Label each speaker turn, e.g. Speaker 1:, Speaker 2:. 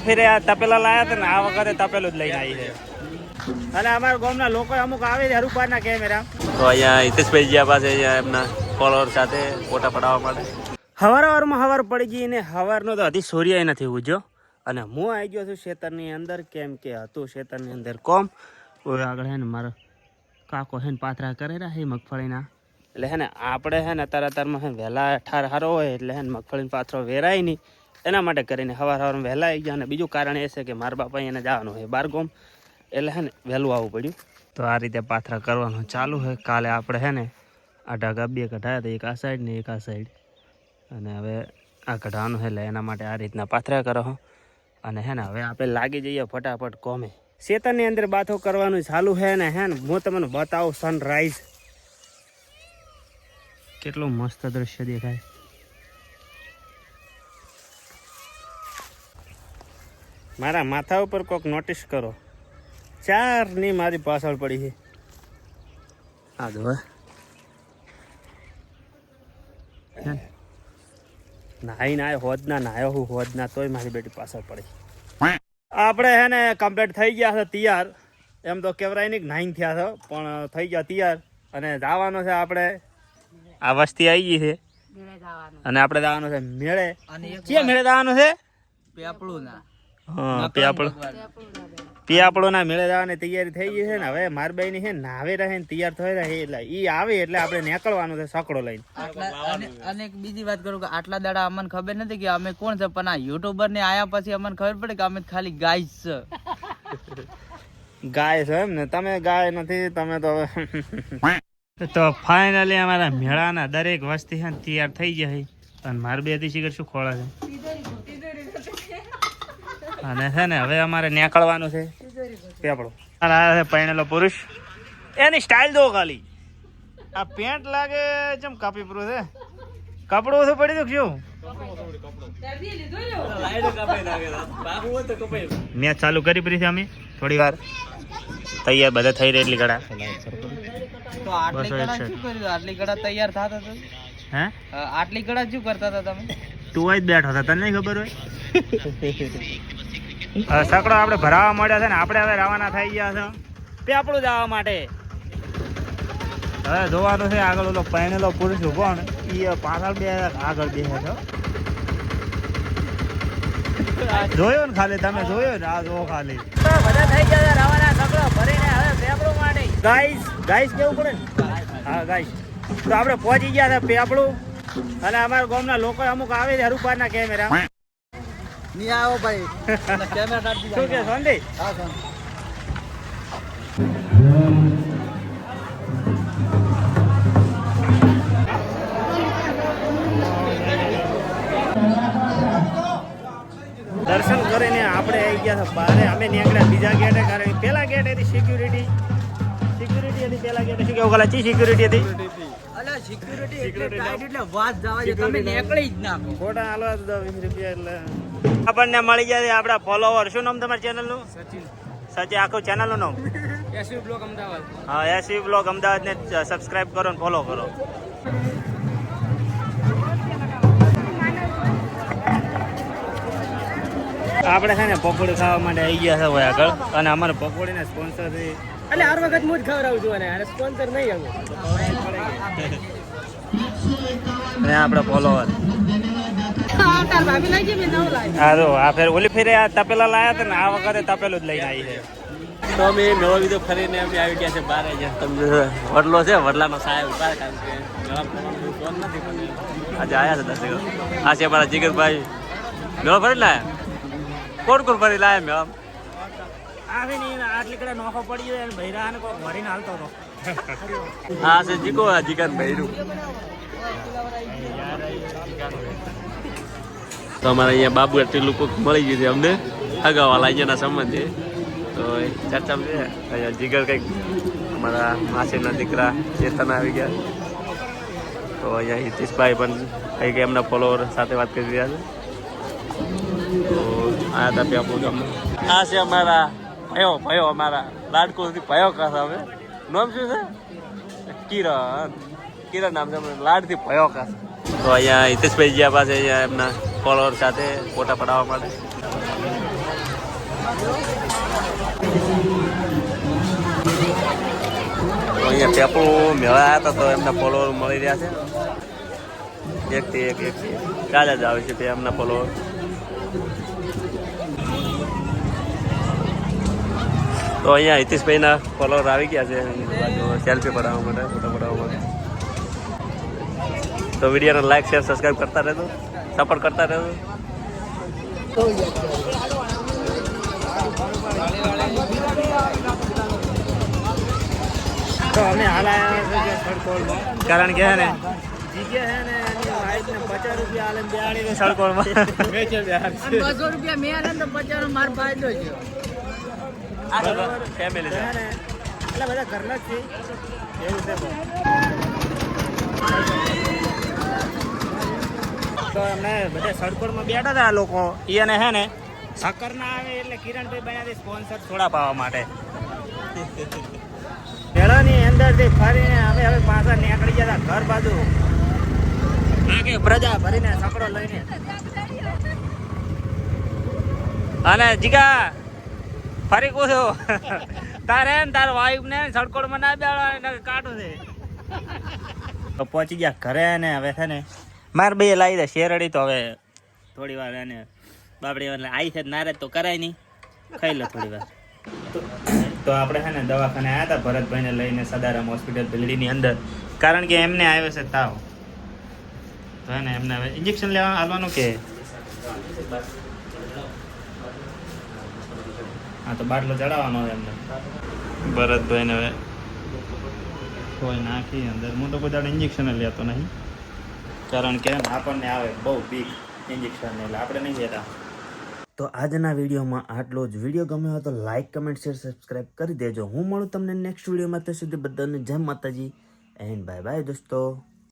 Speaker 1: ફેરે આ તપેલા લાયા હતા ને આ વખતે તપેલું જ લઈને આવી છે અને અમારા ગામના લોકો અમુક આવે છે હરુપાના કેમેરા તો અહીંયા હિતેશભાઈ જ્યાં પાસે એમના ફોલોઅર સાથે ફોટા પડાવવા માટે હવારમાં હવાર પડી ગઈ ને હવારનો તો હજી સૂર્ય નથી ઉજ્યો અને હું આવી ગયો છું ખેતરની અંદર કેમ કે હતું ખેતરની અંદર કોમ આગળ હે ને મારો કાકો હે ને પાથરા કરેલા હે મગફળીના એટલે હે ને આપણે હે ને અત્યારમાં હે વહેલા ઠાર હારો હોય એટલે હે ને મગફળીનો પાથરો વેરાય નહીં એના માટે કરીને સવારમાં વહેલા આવી ગયા અને બીજું કારણ એ છે કે મારા બાપા એને જવાનું હોય બાર ગામ એટલે હે ને વહેલું આવવું પડ્યું તો આ રીતે પાથરા કરવાનું ચાલુ હોય કાલે આપણે હે ને આ ઢાગા બે કઢાયા હતા એક આ સાઈડ ને એક આ સાઈડ અને હવે આ કઢાવાનું એટલે એના માટે આ રીતના પાથરા કરો અને હે ને હવે આપણે લાગી જઈએ ફટાફટ કોમે ખેતરની અંદર બાથો કરવાનું ચાલુ હે ને હું તમને બતાવું સનરાઈઝ કેટલું મસ્ત દ્રશ્ય દેખાય મારા માથા ઉપર કોક નોટિસ કરો ચારની મારી પાછળ પડી છે આ જો નાહી ના હોદના નાયો હું હોદના તોય મારી બેટી પાછળ પડી આપણે હે ને કમ્પ્લીટ થઈ ગયા છે તૈયાર એમ તો કેવરાય નહીં 9 થયા છે પણ થઈ ગયા તૈયાર અને જવાનો છે આપણે આ વસ્તી આવી ગઈ છે અને આપણે જવાનું છે મેળે ક્યાં મેળે જવાનું છે પેપળો ના મેળે જવાની તૈયારી થઈ ગઈ છે ને હવે મારબાઈ ની છે નાવે રહે ને તૈયાર થઈ રહે એટલે ઈ આવે એટલે આપણે નીકળવાનું છે સકડો લઈને
Speaker 2: અને એક બીજી વાત કરું કે આટલા દાડા અમને ખબર નથી કે અમે કોણ છે પણ આ યુટ્યુબર ને આયા પછી અમને ખબર પડે કે અમે ખાલી ગાય છે
Speaker 1: ગાય છે એમ ને તમે ગાય નથી તમે તો તો ફાઇનલી અમારા મેળાના દરેક વસ્તી છે તૈયાર થઈ જાય અને માર બે થી શીખર શું ખોળે છે અને છે ને હવે અમારે નીકળવાનું છે પેપડો આ પહેણેલો પુરુષ એની સ્ટાઇલ દો ખાલી આ પેન્ટ લાગે જેમ કાપી પૂરું છે કપડું ઓછું પડી દઉં શું મેચ ચાલુ કરી પડી છે અમે થોડી વાર તૈયાર બધા થઈ રહી એટલી ગળા
Speaker 2: તો આટલી ગળા તૈયાર થતા હતા
Speaker 1: હે
Speaker 2: આટલી ગળા શું કરતા હતા તમે
Speaker 1: તું જ બેઠો હતા તને નહીં ખબર હોય સકડો આપણે ભરાવા મળ્યા છે ને આપણે હવે રવાના થઈ ગયા છે પેપડું જવા માટે હવે જોવાનું છે આગળ ઓલો પહેણેલો પુરુષ ઉભો ને એ પાછળ બે આગળ બે છે જોયો ને ખાલી તમે જોયો ને આ જો ખાલી બધા થઈ ગયા રવાના સકડો ભરીને હવે પેપડું માટે ગાઈસ કેવું પડે ને હા ગાઈસ તો આપણે પહોંચી ગયા છે પેપડું અને અમારા ગામના લોકો અમુક આવે છે હરુપાના કેમેરા
Speaker 2: નહીં આવો ભાઈ કેમેરા કાઢી
Speaker 1: શું કે સોંધી
Speaker 2: હા સોંધી
Speaker 1: દર્શન કરીને આપણે આવી ગયા હતા બારે અમે નીકળ્યા બીજા ગેટે કારણ પેલા ગેટ હતી સિક્યુરિટી હતી પેલા ગેટે શું કેવું કલા ચી સિક્યુરિટી હતી
Speaker 2: સિક્યુરિટી એટલે ટાઈટ એટલે વાત જવા દે તમે નીકળી જ નાખો
Speaker 1: ખોટા હાલો 20 રૂપિયા એટલે આપણને મળી જાય આપણા ફોલોવર શું નામ તમારી ચેનલનું સચિન આખું ચેનલનું નામ
Speaker 2: એસવી બ્લોગ અમદાવાદ
Speaker 1: હા એસવી બ્લોગ અમદાવાદ ને સબસ્ક્રાઇબ કરો ને ફોલો કરો આપણે છે ને પકોડી ખાવા માટે આવી ગયા છે હોય આગળ અને અમારે પકોડીના સ્પોન્સર છે
Speaker 2: એટલે હર વખત હું જ ખવડાવું છું અને સ્પોન્સર નહીં આવું
Speaker 1: ને આપણે ફોલોવર આ ફેર ઓલી ફેરે આ તપેલા લાયા હતા ને આ વખતે તપેલું જ લઈને આવી છે તો અમે નવો વિડીયો ફરીને અમે આવી ગયા છે બાર તમને વડલો છે વડલાનો સાહેબ ઉભા કારણ કે ફોન નથી આજે આવ્યા છે દર્શકો આ છે અમારા જીગરભાઈ મેળો ફરી લાયા કોણ ફરી લાયા મેળો આવે નહીં આટલી કડે નોખો પડી ગયો અને ભૈરા કોક ભરીને હાલતો હતો હા છે જીકો જીગર ભૈરું તો અમારે અહીંયા બાબુ એટલી લોકો મળી ગયું છે અમને અગાઉવાલા અહીંયાના સંબંધી તો ચર્ચામાં છે અહીંયા જીગર કંઈક અમારા માસીના દીકરા ચેતન આવી ગયા તો અહીંયા હિતેશભાઈ પણ કંઈક એમના ફોલોવર સાથે વાત કરી રહ્યા છે તો આયા હતા આપણું ગામમાં આ છે અમારા ભયો અમારા લાડકોથી ભયો કાસા અમે નામ શું છે કિરણ નામ છે લાડથી ભયો કાસા તો અહીંયા હિતેશભાઈ જ્યાં પાસે અહીંયા એમના ફોલોઅર સાથે ફોટા પડાવવા માટે તો અહીંયા પેપુ મેળા હતા તો એમના ફોલોવર મળી રહ્યા છે એકથી એક ચાલે જ આવે છે એમના ફોલોવર. તો અહીંયા હિતેશભાઈના ફોલોવર આવી ગયા છે સેલ્ફી પડાવવા માટે, ફોટો પડાવવા માટે. તો વિડીયોને લાઈક શેર સબસ્ક્રાઈબ કરતા રહેજો, સપોર્ટ કરતા રહેજો. તો અમે હાલ આવ્યા છે સડકોળમાં, કારણ કે હે ને જગ્યા હે ને એની વાઈફને 50 રૂપિયા આલે બેહાડીને સડકોળમાં વેચે બેહાડ છે.
Speaker 2: 200 રૂપિયા મેં આલે તો 50 નો માર ફાયદો છે.
Speaker 1: આ ફેમિલી છે
Speaker 2: ને એટલે બધા ઘરના જ છે
Speaker 1: એવું છે. તો એમને બધા સડકોળમાં બેઠા હતા આ લોકો. એને હે ને શક્કર ના આવે એટલે કિરણભાઈ બનાવી સ્પોન્સર થોડા પાવા માટે. મેળાની અંદરથી ફરીને હવે પાછા નીકળી ગયા ઘર બાજુ. આખી પ્રજા ભરીને સકડો લઈને. અને જીગા ફરી પૂછો તારે ને તાર વાઈફ ને સડકોડમાં ના બેડવા કાઢું છે. તો પહોંચી ગયા ઘરે ને હવે છે ને મારે બે લાવી દે શેરડી. તો હવે થોડી વાર એને બાપડી એટલે આવી છે નારાજ તો કરાય નહીં, ખાઈ લે થોડી વાર. તો આપણે છે ને દવાખાને આવ્યા હતા ભરતભાઈને લઈને સદારામ હોસ્પિટલ બિલ્ડીની અંદર, કારણ કે એમને આવ્યો છે તાવ. તો હે ને એમને હવે ઇન્જેક્શન લેવા આવવાનું કે હા તો બાટલો ચડાવવાનો હોય એમને ભરતભાઈને. હવે કોઈ નાખી અંદર. હું તો કોઈ દાડે ઇન્જેક્શન લેતો નહીં, કારણ કે આપણને આવે બહુ બીક ઇન્જેક્શન, એટલે આપણે નહીં લેતા. તો આજના વિડીયોમાં આટલો જ. વિડીયો ગમ્યો હોય તો લાઇક, કમેન્ટ, શેર, સબસ્ક્રાઈબ કરી દેજો. હું મળું તમને નેક્સ્ટ વિડીયોમાં. ત્યાં સુધી બધાને જય માતાજી એન્ડ બાય બાય દોસ્તો.